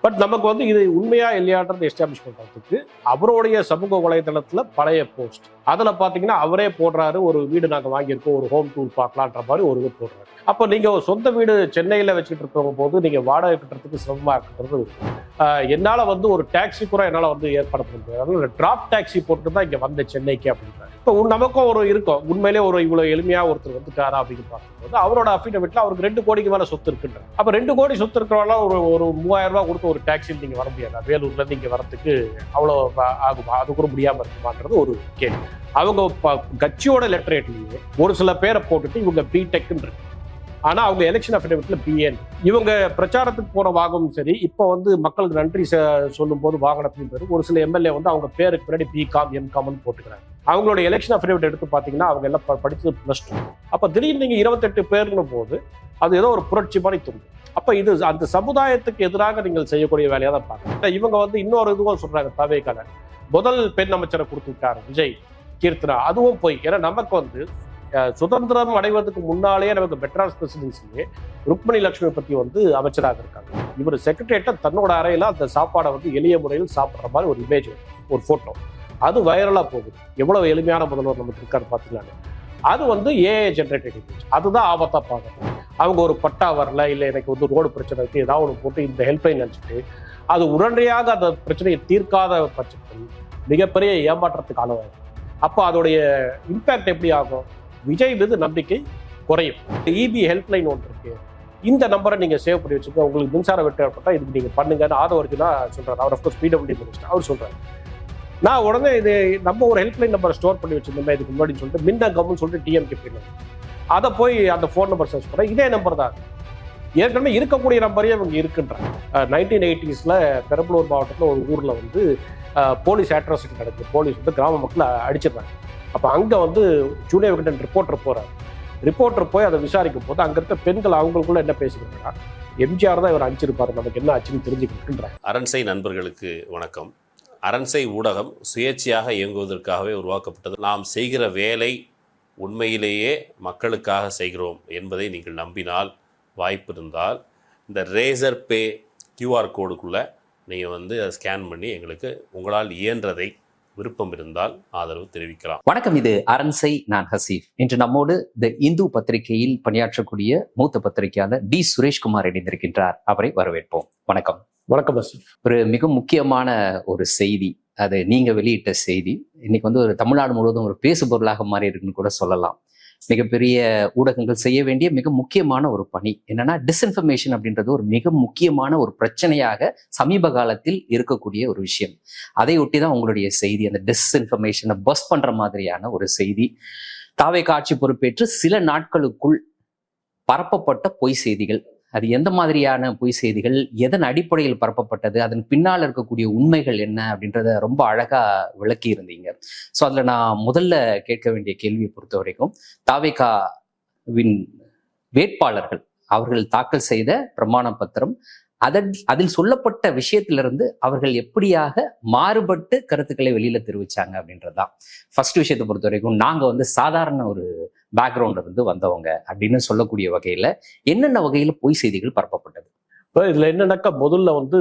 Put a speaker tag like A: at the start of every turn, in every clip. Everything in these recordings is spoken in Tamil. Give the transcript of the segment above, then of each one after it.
A: பட் நமக்கு வந்து இது உண்மையா இல்லையான்றது எஸ்டாப்ளிஷ் பண்றதுக்கு அவருடைய சமூக வலைதளத்துல பழைய போஸ்ட் அதுல பாத்தீங்கன்னா அவரே போடுறாரு, ஒரு வீடு நாங்க வாங்கியிருக்கோம், ஒரு ஹோம் டூர் பார்க்கலான்ற மாதிரி ஒரு இது போடுறாரு. அப்போ நீங்க சொந்த வீடு சென்னையில வச்சுட்டு இருக்கிற போது நீங்க வாடகை கட்டுறதுக்கு சிரமமா இருக்கிறது என்னால வந்து ஒரு டாக்ஸி கூட என்னால வந்து ஏற்பாடு பண்ண முடியாது. அதனால டிராப் டாக்ஸி போட்டு தான் இங்க வந்த சென்னைக்கு அப்படின்றாரு. இப்போ நமக்கும் ஒரு இருக்கும், உண்மையிலே ஒரு இவ்வளவு எளிமையா ஒருத்தர் வந்துட்டாரா அப்படின்னு பார்க்கும்போது அவரோட அஃபிடவிட்ல அவருக்கு 2 கோடிக்கு மேல சொத்து இருக்குன்றார். அப்ப 2 கோடி சொத்து இருக்கிறவங்க ஒரு 3000 ரூபாய் கொடுத்து ஒரு டாக்ஸியில் நீங்க வர முடியாது. வேலூர்ல இருந்து இங்க வரதுக்கு அவ்வளவு ஆகுமா? அது கூட முடியாம இருக்குமான்றது ஒரு கேள்வி. அவங்க கட்சியோட லெட்டரேட்லயே ஒரு சில பேரை போட்டுட்டு இவங்க பிடெக்ன்னு இருக்கு, ஆனா அவங்க எலெக்ஷன் அஃபிடவிட்ல பிஎன். இவங்க பிரச்சாரத்துக்கு போற வாகனம் சரி, இப்போ வந்து மக்களுக்கு நன்றி சொல்லும் போது வாகனத்தின் பேரு ஒரு சில எம்எல்ஏ வந்து அவங்க பேருக்கு பின்னாடி பிகாம் எம்காம்னு போட்டுக்கிறாங்க. அவங்களோட எலெக்ஷன் அஃபிடவிட் எடுத்து பாத்தீங்கன்னா அவங்க எல்லாம் படிச்சது +2. அப்ப திடீர்னு நீங்க 28 பேர்னு போது அது ஏதோ ஒரு புரட்சி மாதிரி தோணும். அப்ப இது அந்த சமுதாயத்துக்கு எதிராக நீங்கள் செய்யக்கூடிய வேலையா தான் பார்க்கணும். இவங்க வந்து இன்னொரு இதுவும் சொல்றாங்க, தவேக்கான முதல் பெண் அமைச்சரை கொடுத்து விட்டார் விஜய் கீர்த்தனா, அதுவும் போய். ஏன்னா நமக்கு வந்து சுதந்திரம் அடைவதற்கு முன்னாலேயே நமக்கு மெட்ராஸ் பிரசிடென்சிலே ருக்மணி லட்சுமி பத்தி வந்து அமைச்சராக இருக்காங்க. இவர் செக்ரட்டரியேட்டை தன்னோட அறையில அந்த சாப்பாடை வந்து எளிய முறையில் சாப்பிட்ற மாதிரி ஒரு இமேஜ், ஒரு போட்டோ, அது வைரலா போகுது. எவ்வளவு எளிமையான முதல்வர் நமக்கு இருக்காரு பாத்தீங்கன்னாங்க. அது வந்து ஏஐ ஜென்ரேட்டட் இமேஜ். அதுதான் ஆபத்தா பார்க்கணும். அவங்க ஒரு பட்டா வரல, இல்லை எனக்கு வந்து ரோடு பிரச்சனை இருக்கு, ஏதாவது ஒன்று போட்டு இந்த ஹெல்ப்லைன் நினைச்சிட்டு அது உடனடியாக அந்த பிரச்சனையை தீர்க்காத பட்சத்தில் மிகப்பெரிய ஏமாற்றத்துக்கு ஆளாகும். அப்போ அதோடைய இம்பேக்ட் எப்படி ஆகும்? விஜய் மீது நம்பிக்கை குறையும். இபி ஹெல்ப்லைன் ஒன்று இருக்கு, இந்த நம்பரை நீங்க சேவ் பண்ணி வச்சுக்கோ, உங்களுக்கு மின்சார வெட்டு ஏற்பட்டா இதுக்கு நீங்க பண்ணுங்கன்னு ஆதவர்ஜுனா சொல்றாரு. அவர் அஃப்கோர்ஸ் பிடபிள்யூ மினிஸ்டர், அவர் சொல்றாரு. நான் உடனே இது நம்ம ஒரு ஹெல்ப்லைன் நம்பரை ஸ்டோர் பண்ணி வச்சிருந்தோம் இதுக்கு முன்னாடி சொல்லிட்டு மின்னங்கம்னு சொல்லிட்டு டிஎம்கே போயிடும். அதை போய் அந்த ஃபோன் நம்பர் சர்ச் பண்ண இதே நம்பர் தான், ஏற்கனவே இருக்கக்கூடிய நம்பரே அவங்க இருக்குன்றாங்க. 1980s பெரம்பலூர் மாவட்டத்தில் ஒரு ஊர்ல வந்து போலீஸ் அட்ராசிட்டி நடக்குது. போலீஸ் வந்து கிராம மக்களை அடிச்சிடுறாங்க. அப்போ அங்கே வந்து ஜூனியர் விகடன் ரிப்போர்ட்டர் போய் அதை விசாரிக்கும் போது அங்கே இருக்க பெண்கள் அவங்களுக்குள்ள என்ன பேசிக்கிறாங்கன்னா, எம்ஜிஆர் தான் இவர் அடிச்சிருப்பாரு, நமக்கு என்ன ஆச்சுன்னு தெரிஞ்சுக்கிட்டுன்றாங்க.
B: அரண்சை நண்பர்களுக்கு வணக்கம். அரண்சை ஊடகம் சுயேட்சையாக இயங்குவதற்காகவே உருவாக்கப்பட்டது. நாம் செய்கிற வேலை உண்மையிலேயே மக்களுக்காக செய்கிறோம் என்பதை நீங்கள் நம்பினால், வாய்ப்பு இருந்தால் இந்த ரேசர் பே கியூஆர் கோடுக்குள்ளே நீங்கள் வந்து அதை ஸ்கேன் பண்ணி எங்களுக்கு உங்களால் இயன்றதை விருப்பம் இருந்தால் ஆதரவு தெரிவிக்கலாம்.
C: வணக்கம், இது அரண்சை, நான் ஹசீஃப். இன்று நம்மோடு தி இந்து பத்திரிகையில் பணியாற்றக்கூடிய மூத்த பத்திரிகையாளர் டி சுரேஷ்குமார் இணைந்திருக்கின்றார். அவரை வரவேற்போம். வணக்கம்.
A: வணக்கம் ஹசீஃப்.
C: ஒரு மிக முக்கியமான ஒரு செய்தி, அது நீங்க வெளியிட்ட செய்தி இன்னைக்கு வந்து ஒரு தமிழ்நாடு முழுவதும் ஒரு பேசு பொருளாக மாறி இருக்குன்னு கூட சொல்லலாம். மிகப்பெரிய ஊடகங்கள் செய்ய வேண்டிய மிக முக்கியமான ஒரு பணி என்னன்னா, டிஸ்இன்ஃபர்மேஷன் அப்படின்றது ஒரு மிக முக்கியமான ஒரு பிரச்சனையாக சமீப காலத்தில் இருக்கக்கூடிய ஒரு விஷயம். அதை ஒட்டி தான் உங்களுடைய செய்தி, அந்த டிஸ்இன்ஃபர்மேஷனை பஸ் பண்ற மாதிரியான ஒரு செய்தி. தாவேகா ஆட்சி பொறுப்பேற்று சில நாட்களுக்குள் பரப்பப்பட்ட பொய் செய்திகள், அது எந்த மாதிரியான பொய் செய்திகள், எதன் அடிப்படையில் பரப்பப்பட்டது, அதன் பின்னால் இருக்கக்கூடிய உண்மைகள் என்ன அப்படின்றத ரொம்ப அழகா விளக்கி இருந்தீங்க. ஸோ அதில் நான் முதல்ல கேட்க வேண்டிய கேள்வியை பொறுத்த வரைக்கும், தாவேகாவின் வேட்பாளர்கள் அவர்கள் தாக்கல் செய்த பிரமாண பத்திரம், அதில் சொல்லப்பட்ட விஷயத்திலிருந்து அவர்கள் எப்படியாக மாறுபட்டு கருத்துக்களை வெளியில தெரிவிச்சாங்க அப்படின்றதுதான் ஃபர்ஸ்ட் விஷயத்தை பொறுத்த வரைக்கும். நாங்க வந்து சாதாரண ஒரு பேக்ரவுண்ட்ல இருந்து வந்தவங்க அப்படின்னு சொல்லக்கூடிய வகையில என்னென்ன வகையில பொய் செய்திகள் பரப்பப்பட்டது?
A: இப்போ இதுல என்னன்னாக்கா, முதல்ல வந்து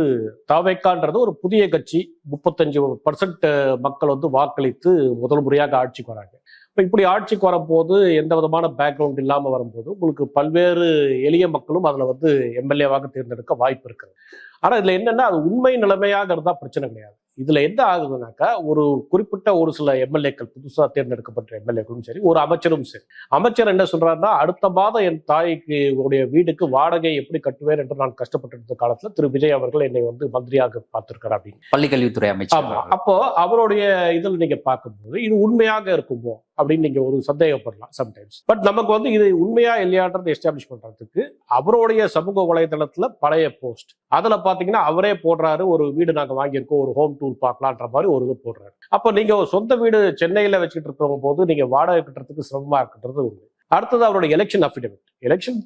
A: தாவேக்கான்றது ஒரு புதிய கட்சி, 35% மக்கள் வந்து வாக்களித்து முதல் முறையாக ஆட்சிக்கு வராங்க. இப்போ இப்படி ஆட்சிக்கு வரும்போது எந்த விதமான பேக்ரவுண்ட் இல்லாமல் வரும்போது உங்களுக்கு பல்வேறு எளிய மக்களும் அதில் வந்து எம்எல்ஏவாக தேர்ந்தெடுக்க வாய்ப்பு இருக்குது. ஆனால் இதில் என்னென்னா, அது உண்மை நிலைமையாக இருந்தால் பிரச்சனை கிடையாது. இதில் என்ன ஆகுதுனாக்கா, ஒரு குறிப்பிட்ட ஒரு சில எம்எல்ஏக்கள், புதுசாக தேர்ந்தெடுக்கப்பட்ட எம்எல்ஏக்களும் சரி, ஒரு அமைச்சரும் சரி, அமைச்சர் என்ன சொல்றாருன்னா, அடுத்த மாதம் என் தாய்க்கு உடைய வீடுக்கு வாடகை எப்படி கட்டுவேன் என்று நான் கஷ்டப்பட்டிருந்த காலத்துல திரு விஜய் அவர்கள் என்னை வந்து மந்திரியாக பார்த்திருக்காரு அப்படின்னு
C: பள்ளிக்கல்வித்துறை அமைச்சர்.
A: அப்போ அவருடைய இதில் நீங்க பார்க்கும்போது இது உண்மையாக இருக்குமோ அப்படின்னு நீங்க ஒரு சந்தேகப்படலாம் சம்டைம்ஸ். பட் நமக்கு வந்து இது உண்மையா இல்லையான்றது எஸ்டாப்ளிஷ் பண்றதுக்கு அவருடைய சமூக வலைதளத்துல பழைய போஸ்ட் அதுல பாத்தீங்கன்னா அவரே போடுறாரு, ஒரு வீடு நாங்க வாங்கியிருக்கோம், ஒரு ஹோம் டூர் பார்க்கலான்ற மாதிரி ஒரு இது போடுறாரு. அப்ப நீங்க ஒரு சொந்த வீடு சென்னையில வச்சுக்கிட்டு இருக்கிற போது நீங்க வாடகை கட்டுறதுக்கு சிரமமா இருக்குன்றது உண்மை. அடுத்தது அவருடைய எலெக்ஷன் அஃபிடவிட், எலெக்ஷன்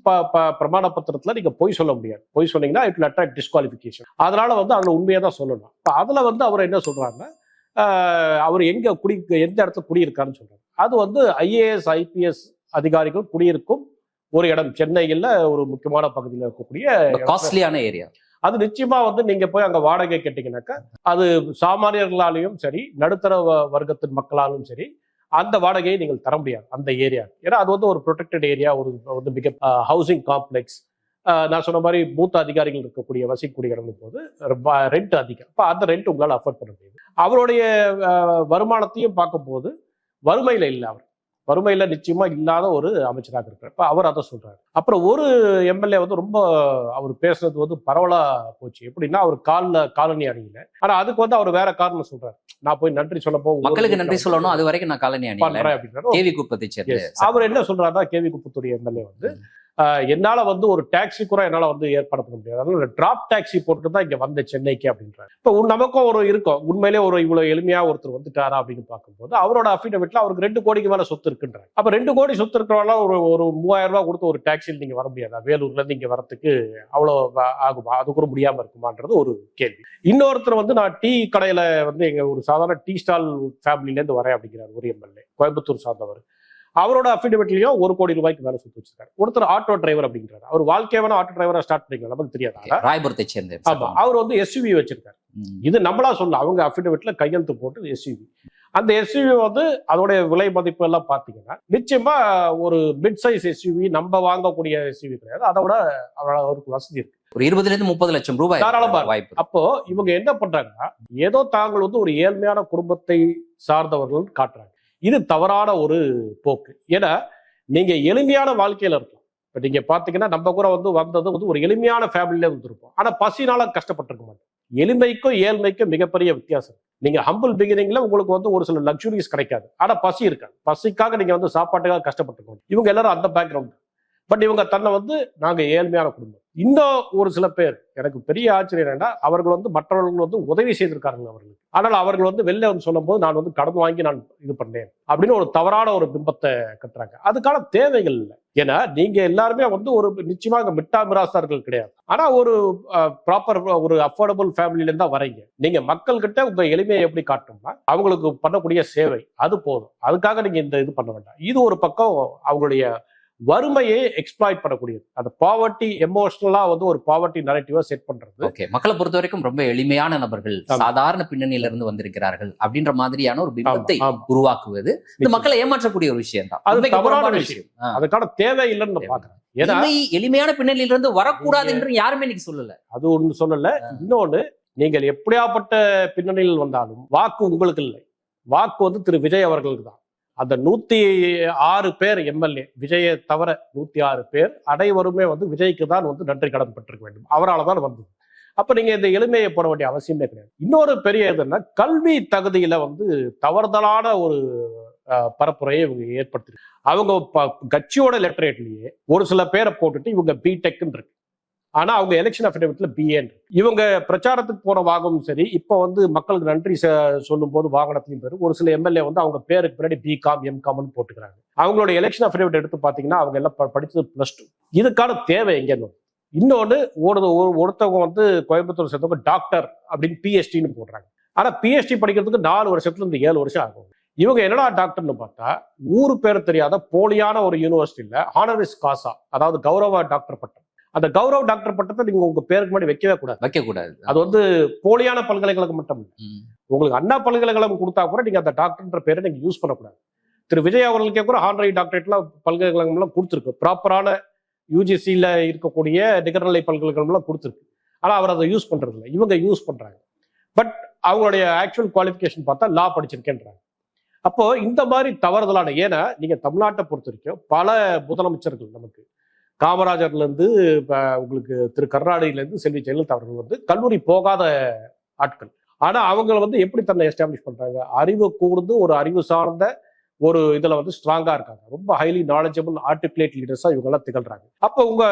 A: பிரமாண பத்திரத்துல நீங்க பொய் சொல்ல முடியாது. பொய் சொன்னீங்கன்னா இட் வில் அட்ராக்ட் டிஸ்குவாலிஃபிகேஷன். அதனால வந்து அதுல உண்மையை தான் சொல்லணும். அதுல வந்து அவர் என்ன சொல்றாருன்னா, அவர் எந்த இடத்துல குடியிருக்காருன்னு சொல்றாரு. அது வந்து ஐஏஎஸ் ஐபிஎஸ் அதிகாரிகள் குடியிருக்கும் ஒரு இடம், சென்னையில் ஒரு முக்கியமான பகுதியில் இருக்கக்கூடிய
C: காஸ்ட்லியான ஏரியா.
A: அது நிச்சயமா வந்து நீங்க போய் அங்க வாடகை கேட்டீங்கன்னாக்கா அது சாமானியர்களாலையும் சரி, நடுத்தர வர்க்கத்தின் மக்களாலும் சரி, அந்த வாடகையை நீங்கள் தர முடியாது அந்த ஏரியா. ஏன்னா அது வந்து ஒரு ப்ரொடெக்டட் ஏரியா, ஒரு வந்து மிக ஹவுசிங் காம்ப்ளெக்ஸ். நான் சொன்ன மாதிரி மூத்த அதிகாரிகள் இருக்கக்கூடிய வசிக்கக்கூடிய இடம் போது ரெண்ட் அதிகம். அப்ப அந்த ரெண்ட் உங்களால் அஃபோர்ட் பண்ண முடியாது. அவருடைய வருமானத்தையும் பார்க்கும்போது வறுமையில இல்லை, அவர் வறுமையில நிச்சயமா இல்லாத ஒரு அமைச்சராக இருக்கிறார். இப்ப அவர் அதை சொல்றாரு. அப்புறம் ஒரு எம்எல்ஏ வந்து ரொம்ப அவர் பேசுறது வந்து பரவலா போச்சு. எப்படின்னா அவர் காலனி அணியில, ஆனா அதுக்கு வந்து அவர் வேற காரணம் சொல்றாரு. நான் போய் நன்றி சொல்ல
C: மக்களுக்கு நன்றி சொல்லணும், அது வரைக்கும் நான் காலனி அணியில
A: அப்படின்றாரு.
C: கேவி குப்பத்தை சேர்ந்து
A: அவர் என்ன சொல்றாருன்னா, கேவி குப்பத்துடைய எம்எல்ஏ வந்து என்னால வந்து ஒரு டாக்ஸி கூட என்னால வந்து ஏற்பாடு பண்ண முடியாது, அதனால டிராப் டாக்ஸி போட்டு தான் இங்க வந்த சென்னைக்கு அப்படின்றாரு. இப்ப நமக்கும் ஒரு இருக்கும், உண்மையிலே ஒரு இவ்வளவு எளிமையா ஒருத்தர் வந்துட்டாரா அப்படின்னு பார்க்கும்போது அவரோட அஃபிடவிட்ல அவருக்கு 2 கோடிக்கு மேல சொத்து இருக்குன்றாரு. அப்ப 2 கோடி சொத்து இருக்கிறவங்க ஒரு 3000 ரூபாய் கொடுத்து ஒரு டாக்ஸியில் நீங்க வர முடியாதா? வேலூர்ல இருந்து இங்க வரத்துக்கு அவ்வளவு ஆகுமா? அது கூட முடியாம இருக்குமான்றது ஒரு கேள்வி. இன்னொருத்தர் வந்து நான் டீ கடையில வந்து எங்க ஒரு சாதாரண டீ ஸ்டால் ஃபேமிலில இருந்து வரேன் அப்படிங்கிறார் ஒரு எம்எல்ஏ, கோயம்புத்தூர் சார்ந்தவர். அவரோட அஃபிடவிட்லயும் 1 கோடி ரூபாய்க்கு மேல சொத்து வச்சிருக்காரு. ஒருத்தர் ஆட்டோ டிரைவர் அப்படின்றாரு. அவர் வாழ்க்கையை வேணா ஆட்டோ டிரைவரா ஸ்டார்ட் பண்ணிக்கலாம், நமக்கு தெரியாது.
C: ராயபுரத்தை சேர்ந்த
A: அவர் வந்து எஸ்யூவி வச்சிருக்காரு. இது நம்மளா சொல்ல, அவங்க அஃபிடவிட்ல கையெழுத்து போட்டு எஸ்யூவி. அந்த எஸ்யூவி வந்து அதோட விலை மதிப்பு எல்லாம் பாத்தீங்கன்னா நிச்சயமா ஒரு மிட் சைஸ் எஸ்யூவி, நம்ம வாங்கக்கூடிய எஸ்யூவி கிடையாது, அதோட அவருக்கு வசதி இருக்கு.
C: ஒரு 20 to 30 லட்சம் ரூபாய்
A: தாராளமா வாய்ப்பு. அப்போ இவங்க என்ன பண்றாங்கன்னா, ஏதோ தாங்கள் வந்து ஒரு ஏழ்மையான குடும்பத்தை சார்ந்தவர்கள் காட்டுறாங்க. இது தவறான ஒரு போக்கு. ஏன்னா நீங்க எளிமையான வாழ்க்கையில இருக்கலாம். இப்ப நீங்க பாத்தீங்கன்னா நம்ம கூட வந்து வந்தது வந்து ஒரு எளிமையான ஃபேமிலியில வந்துருப்போம், ஆனா பசினால கஷ்டப்பட்டிருக்க மாட்டோம். எளிமைக்கும் ஏழ்மைக்கும் மிகப்பெரிய வித்தியாசம். நீங்க ஹம்பிள் பிகினிங்ல உங்களுக்கு வந்து ஒரு சில லக்ஸுரிஸ் கிடைக்காது, ஆனா பசி இருக்காது. பசிக்காக நீங்க வந்து சாப்பாட்டுக்காக கஷ்டப்பட்டிருக்கோம். இவங்க எல்லாரும் அந்த பேக்ரவுண்ட். பட் இவங்க தன்னை வந்து நாங்க ஏழ்மையான குடும்பம். இன்னும் ஒரு சில பேர், எனக்கு பெரிய ஆச்சரியம் என்னன்னா, அவர்கள் வந்து மற்றவர்கள் வந்து உதவி செய்திருக்காங்க அவர்களுக்கு. ஆனால் அவர்கள் வந்து வெளில வந்து சொல்லும் போது நான் வந்து கடன் வாங்கி நான் இது பண்ணேன் அப்படின்னு ஒரு தவறான ஒரு பிம்பத்தை கட்டுறாங்க. அதுக்கான தேவைகள் இல்லை. ஏன்னா நீங்க எல்லாருமே வந்து ஒரு நிச்சயமாக மிட்டா மிராசார்கள் கிடையாது, ஆனா ஒரு ப்ராப்பர் ஒரு அஃபோர்டபுள் ஃபேமிலில இருந்தா வரீங்க. நீங்க மக்கள் கிட்ட உங்க எளிமையை எப்படி காட்டணும்னா அவங்களுக்கு பண்ணக்கூடிய சேவை அது போதும். அதுக்காக நீங்க இந்த இது பண்ண வேண்டாம். இது ஒரு பக்கம் அவங்களுடைய வறுமையை எக்ஸ்ப்ளாய்ட் பண்ணக்கூடியது. அந்த பாவர்ட்டி எமோஷனலா வந்து ஒரு பாவர்ட்டி நரேட்டிவா செட் பண்றது.
C: ஓகே, மக்களை பொறுத்த வரைக்கும் ரொம்ப எளிமையான நபர்கள், சாதாரண பின்னணியில இருந்து வந்திருக்கிறார்கள் அப்படின்ற மாதிரியான ஒரு பிம்பத்தை உருவாக்குவது இந்த மக்களை ஏமாற்றக்கூடிய ஒரு விஷயம் தான்.
A: அது தவறான விஷயம். அதுக்கான தேவை இல்லைன்னு பாக்குறேன். ஏன்னா
C: எளிமையான பின்னணியில இருந்து வரக்கூடாது என்று யாருமே இன்னைக்கு சொல்லல.
A: அது ஒண்ணு சொல்லல. இன்னொன்னு, நீங்கள் எப்படியாப்பட்ட பின்னணியில் வந்தாலும் வாக்கு உங்களுக்கு இல்லை. வாக்கு வந்து திரு விஜய் அவர்களுக்கு தான். அந்த 106 பேர் எம்எல்ஏ, விஜயை தவிர 106 பேர் அனைவருமே வந்து விஜய்க்கு தான் வந்து நன்றி கடன் பட்டிருக்க வேண்டும். அவரால் தான் வந்தது. அப்ப நீங்க இந்த எளிமையை போட வேண்டிய அவசியமே கிடையாது. இன்னொரு பெரிய எதுன்னா, கல்வி தகுதியில வந்து தவறுதலான ஒரு பரப்புரையை இவங்க ஏற்படுத்தி, அவங்க கட்சியோட லெட்டரேட்லயே ஒரு சில பேரை போட்டுட்டு இவங்க பிடெக்ன்னு இருக்கு, ஆனா அவங்க எலெக்ஷன் அஃபிடவிட்ல பிஏன். இவங்க பிரச்சாரத்துக்கு போற வாகமும் சரி, இப்ப வந்து மக்களுக்கு நன்றி சொல்லும் போது வாகனத்திலையும் பேரு ஒரு சில எம்எல்ஏ வந்து அவங்க பேருக்கு பின்னாடி பிகாம் எம்காம்னு போட்டுக்கிறாங்க. அவங்களோட எலெக்ஷன் அஃபிடவிட் எடுத்து பாத்தீங்கன்னா அவங்க எல்லாம் படிச்சது +2. இதுக்கான தேவை எங்கன்னு. இன்னொன்னு, ஒருத்தவங்க வந்து கோயம்புத்தூர் சேர்ந்தவங்க டாக்டர் அப்படின்னு பிஹெச்டின்னு போடுறாங்க. ஆனா பிஹெச்டி படிக்கிறதுக்கு 4 வருஷத்துல இருந்து 7 வருஷம் ஆகும். இவங்க என்னடா டாக்டர்னு பார்த்தா, ஊரு பேர் தெரியாத போலியான ஒரு யூனிவர்சிட்டியில ஹானரிஸ் காசா, அதாவது கௌரவ டாக்டர் பட்டம். அந்த கௌரவ டாக்டர் பட்டத்தை நீங்க உங்க பேருக்கு முன்னாடி வைக்கவே கூடாது. அது வந்து போலியான பல்கலைக்கழகம் மட்டும் இல்லை. உங்களுக்கு அண்ணா பல்கலைக்கழகம் கொடுத்தா கூட நீங்க அந்த டாக்டர்ன்ற பேரை நீங்க யூஸ் பண்ணக்கூடாது. திரு விஜய் அவர்களுக்கே கூட ஹானரி டாக்டரேட்லாம் பல்கலைக்கழகம்லாம் கொடுத்துருக்கு. ப்ராப்பரான யூஜிசியில இருக்கக்கூடிய நிகர்நிலை பல்கலைக்கழகம்லாம் கொடுத்துருக்கு. ஆனா அவர் அதை யூஸ் பண்றது இல்லை. இவங்க யூஸ் பண்றாங்க. பட் அவங்களுடைய ஆக்சுவல் குவாலிஃபிகேஷன் பார்த்தா லா படிச்சிருக்கேன்றாங்க. அப்போ இந்த மாதிரி தவறுதலான, ஏன்னா நீங்க தமிழ்நாட்டை பொறுத்த வரைக்கும் பல முதலமைச்சர்கள், நமக்கு காமராஜர்ல இருந்து உங்களுக்கு திரு கருணாநிதியில இருந்து செல்வி ஜெயலலிதா அவர்கள் வந்து கல்லூரி போகாத ஆட்கள். ஆனா அவங்க வந்து எப்படி தன்னை எஸ்டாப்ளிஷ் பண்றாங்க? அறிவு கூர்ந்து ஒரு அறிவு சார்ந்த ஒரு இதுல வந்து ஸ்ட்ராங்கா இருக்காங்க. ரொம்ப ஹைலி நாலேஜபிள் ஆர்டிகுலேட் லீடர்ஸா இவங்க எல்லாம் திகழ்றாங்க. அப்ப உங்க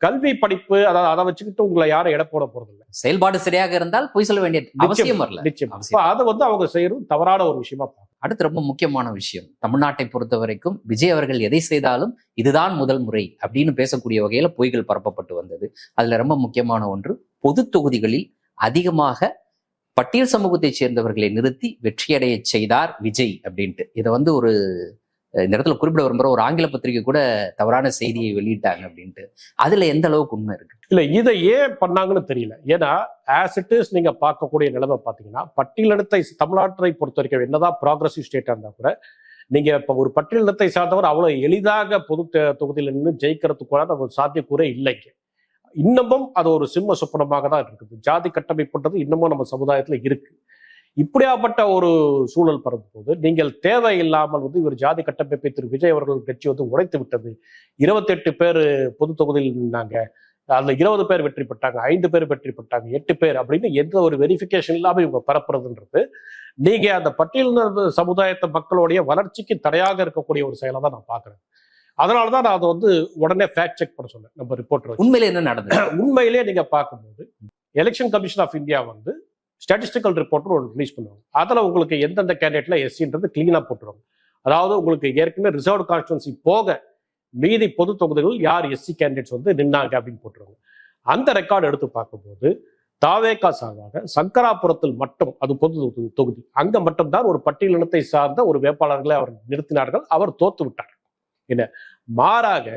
A: கல்வி படிப்பு அதை வச்சுக்கிட்டு உங்களை யாரும் எடை போட போறது இல்லை.
C: செயல்பாடு சரியாக இருந்தால் போய் சொல்ல வேண்டிய அவசியம் வரல.
A: நிச்சயம் அதை வந்து அவங்க செய்யறது தவறான ஒரு விஷயமா.
C: அடுத்து ரொம்ப முக்கியமான விஷயம், தமிழ்நாட்டை பொறுத்த வரைக்கும் விஜய் அவர்கள் எதை செய்தாலும் இதுதான் முதல் முறை அப்படின்னு பேசக்கூடிய வகையில பொய்கள் பரப்பப்பட்டு வந்தது. அதுல ரொம்ப முக்கியமான ஒன்று, பொது தொகுதிகளில் அதிகமாக பட்டியல் சமூகத்தை சேர்ந்தவர்களை நிறுத்தி வெற்றியடைய செய்தார் விஜய் அப்படின்ட்டு. இதை வந்து ஒரு இந்த இடத்துல குறிப்பிட விரும்புகிற ஒரு ஆங்கில பத்திரிகை கூட தவறான செய்தியை வெளியிட்டாங்க அப்படின்ட்டு. அதுல எந்த அளவுக்கு உண்மை இருக்கு?
A: இல்ல, இதை ஏன் பண்ணாங்கன்னு தெரியல. ஏன்னா ஆஸ் இட் இஸ் நீங்க பார்க்கக்கூடிய நிலைமை பாத்தீங்கன்னா, பட்டியலினத்தை தமிழ்நாட்டை பொறுத்த வரைக்கும் என்னதான் ப்ராக்ரஸிவ் ஸ்டேட்டா இருந்தா கூட, நீங்க இப்ப ஒரு பட்டியலினத்தை சார்ந்தவர் அவ்வளவு எளிதாக பொது தொகுதியில் நின்று ஜெயிக்கிறதுக்கு ஒரு சாத்தியக்கூறே இல்லைங்க. இன்னமும் அது ஒரு சிம்ம சொப்பனமாக தான் இருக்குது. ஜாதி கட்டமைப்புன்றது இன்னமும் நம்ம சமுதாயத்துல இருக்கு. இப்படியாப்பட்ட ஒரு சூழல் பரவும் போது நீங்கள் தேவையில்லாமல் வந்து இவர் ஜாதி கட்டமைப்பை திரு விஜய் அவர்கள் கட்சி வந்து உடைத்து விட்டது, 28 பேர் பொது தொகுதியில் நின்னாங்க, அதுல 20 பேர் வெற்றி பெற்றாங்க, 5 பேர் வெற்றி பெற்றாங்க, 8 பேர் அப்படின்னு எந்த ஒரு வெரிஃபிகேஷன் இல்லாம இவங்க பரப்புறதுன்றது நீங்க அந்த பட்டியலின சமுதாயத்தை மக்களுடைய வளர்ச்சிக்கு தடையாக இருக்கக்கூடிய ஒரு செயலை தான் நான் பாக்குறேன். அதனாலதான் நான் அதை வந்து உடனே ஃபேக்ட் செக் பண்ண சொன்னேன் நம்ம ரிப்போர்ட்டர்.
C: உண்மையில என்ன நடந்தது?
A: உண்மையிலேயே நீங்க பார்க்கும்போது எலெக்ஷன் கமிஷன் ஆஃப் இந்தியா வந்து ஸ்டாட்டிஸ்டிக்கல் ரிப்போர்ட் ஒரு ரிலீஸ் பண்ணுவாங்க. அதுல உங்களுக்கு எந்தெந்த கேண்டிடேட்ல எஸ்சின்றது கிளீனா போட்டுருவாங்க. அதாவது உங்களுக்கு ஏற்கனவே ரிசர்வ்டு கான்ஸ்டிடுவன்சி போக மீதி பொது தொகுதிகள் யார் எஸ்சி கேண்டிடேட்ஸ் வந்து நின்னாங்க அப்படின்னு போட்டுருவாங்க. அந்த ரெக்கார்டு எடுத்து பார்க்கும்போது தாவேகா சார்பாக சங்கராபுரத்தில் மட்டும், அது பொது தொகுதி, அங்க மட்டும்தான் ஒரு பட்டியலினத்தை சார்ந்த ஒரு வேட்பாளர்களை அவர் நிறுத்தினார்கள். அவர் தோத்து விட்டார். என்ன மாறாக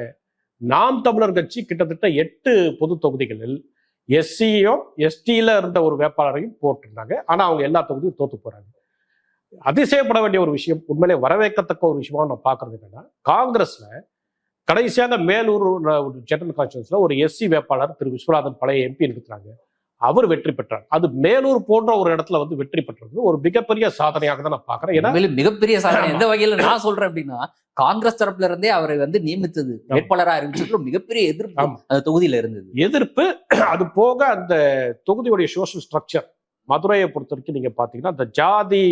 A: நாம் தமிழர் கட்சி கிட்டத்தட்ட 8 பொது தொகுதிகளில் எஸ்சியும் எஸ்டியில இருந்த ஒரு வேட்பாளரையும் போட்டிருந்தாங்க. ஆனா அவங்க எல்லா தொகுதியும் தோத்து போறாங்க. அதிசயப்பட வேண்டிய ஒரு விஷயம், உண்மையிலே வரவேற்கத்தக்க ஒரு விஷயமா நான் பாக்குறது என்னன்னா, காங்கிரஸ்ல கடைசியாக மேலூர் ஜெனரல் கான்ஸ்டிடுவன்சில ஒரு எஸ்சி வேட்பாளர் திரு விஸ்வநாதன் பழைய எம்பி நிறுத்தினாங்க. அவர் வெற்றி பெற்றார். அது மேலூர் போன்ற ஒரு இடத்துல வந்து வெற்றி பெற்றது ஒரு மிகப்பெரிய சாதனையாக தான் நான் பாக்குறேன். ஏன்னா
C: மிகப்பெரிய சாதனை எந்த வகையில நான் சொல்றேன் அப்படின்னா, காங்கிரஸ் தரப்புல இருந்தே அவரை வந்து நியமித்தது வேட்பாளரா இருந்துச்சு மிகப்பெரிய எதிர்ப்பு அந்த தொகுதியில இருந்தது.
A: எதிர்ப்பு, அது போக அந்த தொகுதியுடைய சோஷியல் ஸ்ட்ரக்சர் மதுரையை பொறுத்த வரைக்கும் நீங்க பாத்தீங்கன்னா அந்த ஜாதி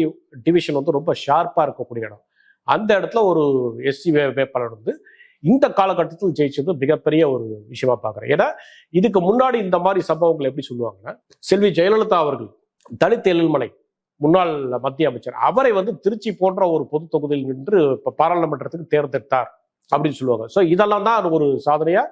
A: டிவிஷன் வந்து ரொம்ப ஷார்ப்பா இருக்கக்கூடிய இடம். அந்த இடத்துல ஒரு எஸ்சி வேட்பாளர் வந்து இந்த காலகட்டத்தில் ஜெயிச்சது மிகப்பெரிய ஒரு விஷயமா பாக்குறேன். ஏன்னா இதுக்கு முன்னாடி இந்த மாதிரி சம்பவங்கள் எப்படி சொல்லுவாங்கன்னா, செல்வி ஜெயலலிதா அவர்கள் தலித் எழில்மலை முன்னாள் மத்திய அமைச்சர், அவரை வந்து திருச்சி போன்ற ஒரு பொது தொகுதியில் நின்று பாராளுமன்றத்துக்கு தேர்ந்தெடுத்தார் அப்படின்னு சொல்லுவாங்க. ஸோ இதெல்லாம் தான் ஒரு சாதனையா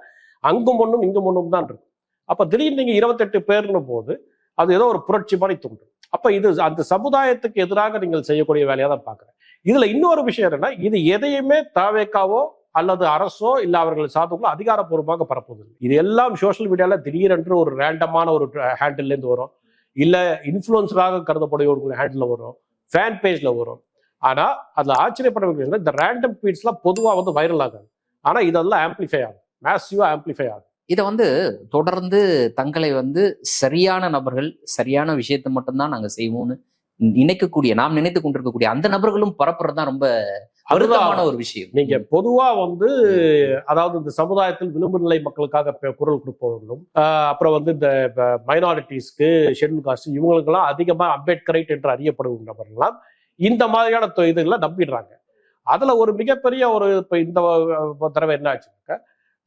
A: அங்கும் ஒன்றும் இங்கும் ஒன்றும் தான் இருக்கு. அப்ப திடீர்னு நீங்க 28 பேர்னு போது அது ஏதோ ஒரு புரட்சி மாதிரி தோன்றும். அப்ப இது அந்த சமுதாயத்துக்கு எதிராக நீங்கள் செய்யக்கூடிய வேலையா தான் பாக்குறேன். இதுல இன்னொரு விஷயம் என்னன்னா, இது எதையுமே தாவேக்காவோ அல்லது அரசோ இல்ல அவர்கள் சார்ந்தவங்களோ அதிகாரப்பூர்வமாக பரப்புவதில்லை. இது எல்லாம் சோசியல் மீடியால திடீரென்று ஒரு ரேண்டமான ஒரு ஹேண்டில் இருந்து வரும், இல்ல இன்ஃபுளுசராக கருதக்கூடிய ஒரு ஹேண்டில் வரும், ஃபேன் பேஜ்ல வரும். ஆனா அதுல ஆச்சரியப்பட வேண்டிய இந்த ரேண்டம் ட்வீட்ஸ்லாம் பொதுவா வந்து வைரல் ஆகாது. ஆனா இதெல்லாம் ஆம்பிளிஃபை ஆகும், மேசிவா ஆம்பிளிஃபை ஆகும்.
C: இதை வந்து தொடர்ந்து தங்களை வந்து சரியான நபர்கள் சரியான விஷயத்தை மட்டும்தான் நாங்க செய்வோம்னு நினைக்கக்கூடிய, நாம் நினைத்து கொண்டிருக்கக்கூடிய அந்த நபர்களும் பரப்புறதுதான் ரொம்ப அருதமான ஒரு விஷயம்.
A: நீங்க பொதுவா வந்து அதாவது இந்த சமுதாயத்தில் விளிம்பு நிலை மக்களுக்காக குரல் கொடுப்பவர்களும், அப்புறம் வந்து இந்த மைனாரிட்டிஸ்க்கு, ஷெட்யூல் காஸ்ட், இவங்களுக்கெல்லாம் அதிகமா அம்பேத்கரைட் என்று அறியப்படும் நபர்கள்லாம் இந்த மாதிரியான இதுகளை நம்பிடுறாங்க. அதுல ஒரு மிகப்பெரிய ஒரு இப்ப இந்த தடவை என்ன ஆச்சுன்னாக்கா,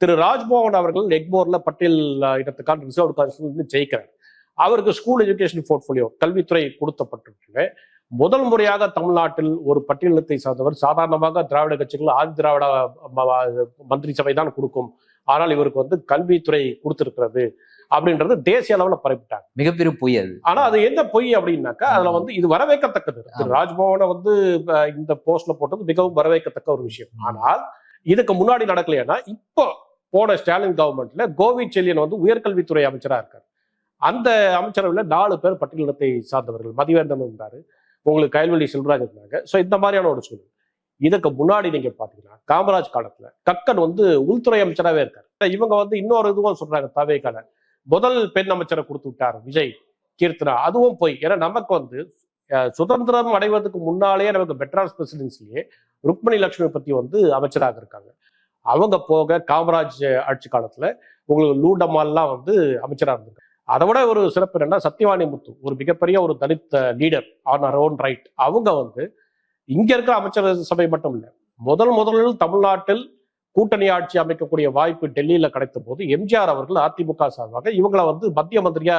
A: திரு ராஜ்மோகன் அவர்கள் எக்மோர்ல பட்டியல் இடத்துக்கான ரிசர்வ் கான்ஸ்டிடுவன்சி ஜெயிக்கிறார். அவருக்கு ஸ்கூல் எஜுகேஷன் போர்ட்ஃபோலியோ கல்வித்துறை கொடுக்கப்பட்டிருக்கு. முதல் முறையாக தமிழ்நாட்டில் ஒரு பட்டியலினத்தை சார்ந்தவர், சாதாரணமாக திராவிட கட்சிகள் ஆதி திராவிட மந்திரி சபை தான் கொடுக்கும், ஆனால் இவருக்கு வந்து கல்வித்துறை கொடுத்திருக்கிறது அப்படின்றது தேசிய அளவில் பரப்பிட்டாங்க.
C: மிகப்பெரிய பொய் அது.
A: ஆனா அது என்ன பொய் அப்படின்னாக்கா, அதுல வந்து இது வரவேற்கத்தக்கது. திரு ராஜ்மோகனை வந்து இந்த போஸ்ட்ல போட்டது மிகவும் வரவேற்கத்தக்க ஒரு விஷயம். ஆனால் இதுக்கு முன்னாடி நடக்கலையா, இப்போ போன ஸ்டாலின் கவர்மெண்ட்ல கோவி செல்லியன் வந்து உயர்கல்வித்துறை அமைச்சரா இருக்காரு. அந்த அமைச்சரவையில் 4 பேர் பட்டியலினத்தை சார்ந்தவர்கள், மதிவேந்தன் இருந்தாரு, உங்களுக்கு கயல்வெளி செல்வராஜ் இருந்தாங்க. ஸோ இந்த மாதிரியான ஒரு சூழல். இதுக்கு முன்னாடி நீங்க பாத்தீங்கன்னா காமராஜ் காலத்துல கக்கன் வந்து உள்துறை அமைச்சராகவே இருக்காரு. இவங்க வந்து இன்னொரு இதுவும் சொல்றாங்க, தவேக்கால முதல் பெண் அமைச்சரை கொடுத்து விட்டார் விஜய் கீர்த்தனா, அதுவும் போய். ஏன்னா நமக்கு வந்து சுதந்திரம் அடைவதற்கு முன்னாலேயே நமக்கு மெட்ராஸ் பிரசிடென்சிலேயே ருக்மணி லட்சுமி பத்தி வந்து அமைச்சராக இருக்காங்க. அவங்க போக காமராஜ் ஆட்சி காலத்துல உங்களுக்கு லூடமால்லாம் வந்து அமைச்சராக இருந்திருக்காங்க. அதை விட ஒரு சிறப்பு என்னன்னா, சத்யவாணி முத்து ஒரு மிகப்பெரிய ஒரு தலித் லீடர் ஆன் அவர் ஓன் ரைட். அவங்க வந்து இங்க இருக்கிற அமைச்சர் சபை மட்டும் இல்லை, முதலில் தமிழ்நாட்டில் கூட்டணி ஆட்சி அமைக்கக்கூடிய வாய்ப்பு டெல்லியில கிடைத்த போது எம்ஜிஆர் அவர்கள் அதிமுக சார்பாக இவங்களை வந்து மத்திய மந்திரியா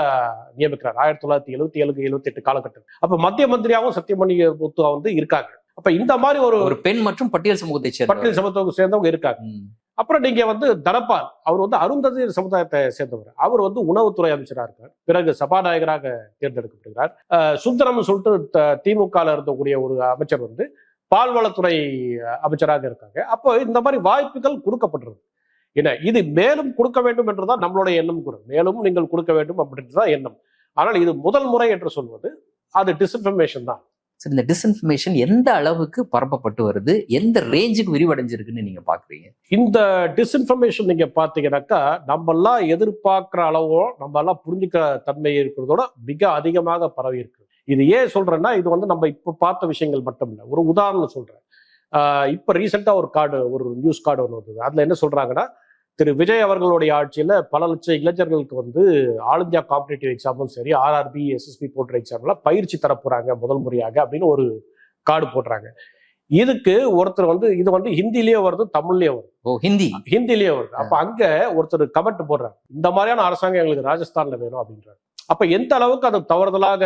A: நியமிக்கிறார் 1977-78 காலகட்டம். அப்ப மத்திய மந்திரியாவும் சத்யமணி முத்து வந்து இருக்காங்க. அப்ப இந்த மாதிரி ஒரு
C: பெண் மற்றும் பட்டியல் சமூகத்தை
A: சேர்ந்தவங்க இருக்காங்க. அப்புறம் நீங்க வந்து தனபால், அவர் வந்து அருந்ததி சமுதாயத்தை சேர்ந்தவர், அவர் வந்து உணவுத்துறை அமைச்சராக இருக்கார், பிறகு சபாநாயகராக தேர்ந்தெடுக்கப்படுகிறார். சுந்தரம் சொல்லிட்டு திமுக இருக்கக்கூடிய ஒரு அமைச்சர் வந்து பால்வளத்துறை அமைச்சராக இருக்காங்க. அப்போ இந்த மாதிரி வாய்ப்புகள் கொடுக்கப்பட்டிருக்கு. என்ன இது மேலும் கொடுக்க வேண்டும் என்றுதான் நம்மளுடைய எண்ணம் கூட. மேலும் நீங்கள் கொடுக்க வேண்டும் அப்படின்றதுதான் எண்ணம். ஆனால் இது முதல் முறை என்று சொல்வது அது டிஸ்இன்ஃபர்மேஷன் தான்.
C: சரி, இந்த டிஸ்இன்ஃபர்மேஷன் எந்த அளவுக்கு பரப்பப்பட்டு வருது, எந்த ரேஞ்சுக்கு விரிவடைஞ்சிருக்குன்னு நீங்க பாக்குறீங்க?
A: இந்த டிஸ்இன்ஃபர்மேஷன் நீங்க பாத்தீங்கன்னாக்கா நம்ம எல்லாம் எதிர்பார்க்கிற அளவோ நம்ம எல்லாம் புரிஞ்சுக்கிற தன்மை இருக்கிறதோட மிக அதிகமாக பரவி இருக்கு. இது ஏன் சொல்றேன்னா, இது வந்து நம்ம இப்ப பார்த்த விஷயங்கள் மட்டும் இல்லை. ஒரு உதாரணம் சொல்றேன். இப்ப ரீசெண்டா ஒரு நியூஸ் கார்டு ஒன்று வந்தது. அதுல என்ன சொல்றாங்கன்னா, திரு விஜய் அவர்களுடைய ஆட்சியில பல லட்சம் இளைஞர்களுக்கு வந்து ஆல் இந்தியா காம்படிட்டிவ் எக்ஸாமும் சரி, RRB SSB போன்ற எக்ஸாம்லாம் பயிற்சி தரப்போறாங்க முதல் முறையாக அப்படின்னு ஒரு கார்டு போடுறாங்க. இதுக்கு ஒருத்தர் வந்து இது வந்து ஹிந்திலேயே வருது, தமிழ்லயே வருது. ஹிந்திலேயே வருது. அப்ப அங்க ஒருத்தர் கமெண்ட் போடுறாங்க, இந்த மாதிரியான அரசாங்கம் எங்களுக்கு ராஜஸ்தான்ல வேணும் அப்படின்றாங்க. அப்ப எந்த அளவுக்கு அது தவறுதலாக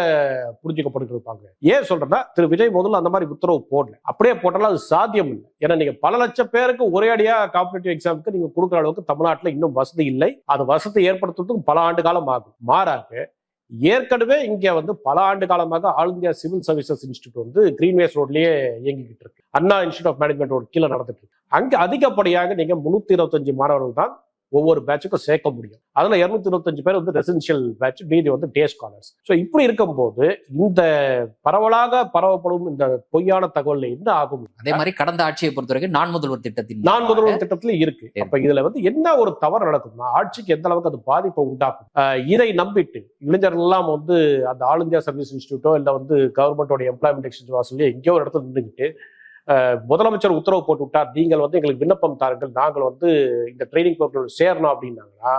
A: புரிஞ்சுக்கப்பட்டு இருப்பாங்க. ஏன் சொல்றேன்னா, திரு விஜய் முதல்ல அந்த மாதிரி உத்தரவு போடல. அப்படியே போட்டாலும் அது சாத்தியம் இல்லை. ஏன்னா நீங்க பல லட்சம் பேருக்கு ஒரே அடியா காம்படிட்டிவ் எக்ஸாமுக்கு நீங்க கொடுக்குற அளவுக்கு தமிழ்நாட்டில் இன்னும் வசதி இல்லை. அது வசதி ஏற்படுத்துறதுக்கு பல ஆண்டு காலம் ஆகும். மாறாக ஏற்கனவே இங்க வந்து பல ஆண்டு காலமாக all India civil services institute வந்து கிரீன்வேஸ் ரோட்லயே இயங்கிக்கிட்டு இருக்கு. அண்ணா இன்ஸ்டியூட் ஆஃப் மேனேஜ்மெண்ட் ரோடு கீழே நடந்துட்டு இருக்கு. அங்க அதிகப்படியாக நீங்க 325 மாணவர்கள் தான் ஒவ்வொரு பேட்சுக்கும் சேர்க்க முடியும். அதுல 225 பேர் வந்து ரெசிடென்ஷியல் பேட்ச், மீதி வந்து டே ஸ்காலர்ஸ். ஸோ இப்படி இருக்கும்போது இந்த பரவலாக பரவப்படும் இந்த பொய்யான தகவல் என்ன ஆகும்?
C: அதே மாதிரி கடந்த ஆட்சியை பொறுத்தவரைக்கும் நான் முதல்வர்
A: திட்டத்துல இருக்கு. அப்ப இதுல வந்து என்ன ஒரு தவறு நடக்கும்னா, ஆட்சிக்கு எந்த அளவுக்கு அது பாதிப்பை உண்டாக்கும். இதை நம்பிட்டு இளைஞர்கள் எல்லாம் வந்து அந்த ஆல் இந்தியா சர்வீஸ் இன்ஸ்டியூட்டோ இல்ல வந்து கவர்மெண்டோட எம்ப்ளாய்மெண்ட் எக்ஸ்சேஞ்ச் வாசல்லையோ எங்கேயோ ஒரு இடத்துல நின்றுக்கிட்டு முதலமைச்சர் உத்தரவு போட்டு விட்டார், நீங்கள் வந்து எங்களுக்கு விண்ணப்பம் தாருங்கள், நாங்கள் வந்து இந்த ட்ரைனிங் ப்ரோக்ராம் சேரணும் அப்படின்னாங்கன்னா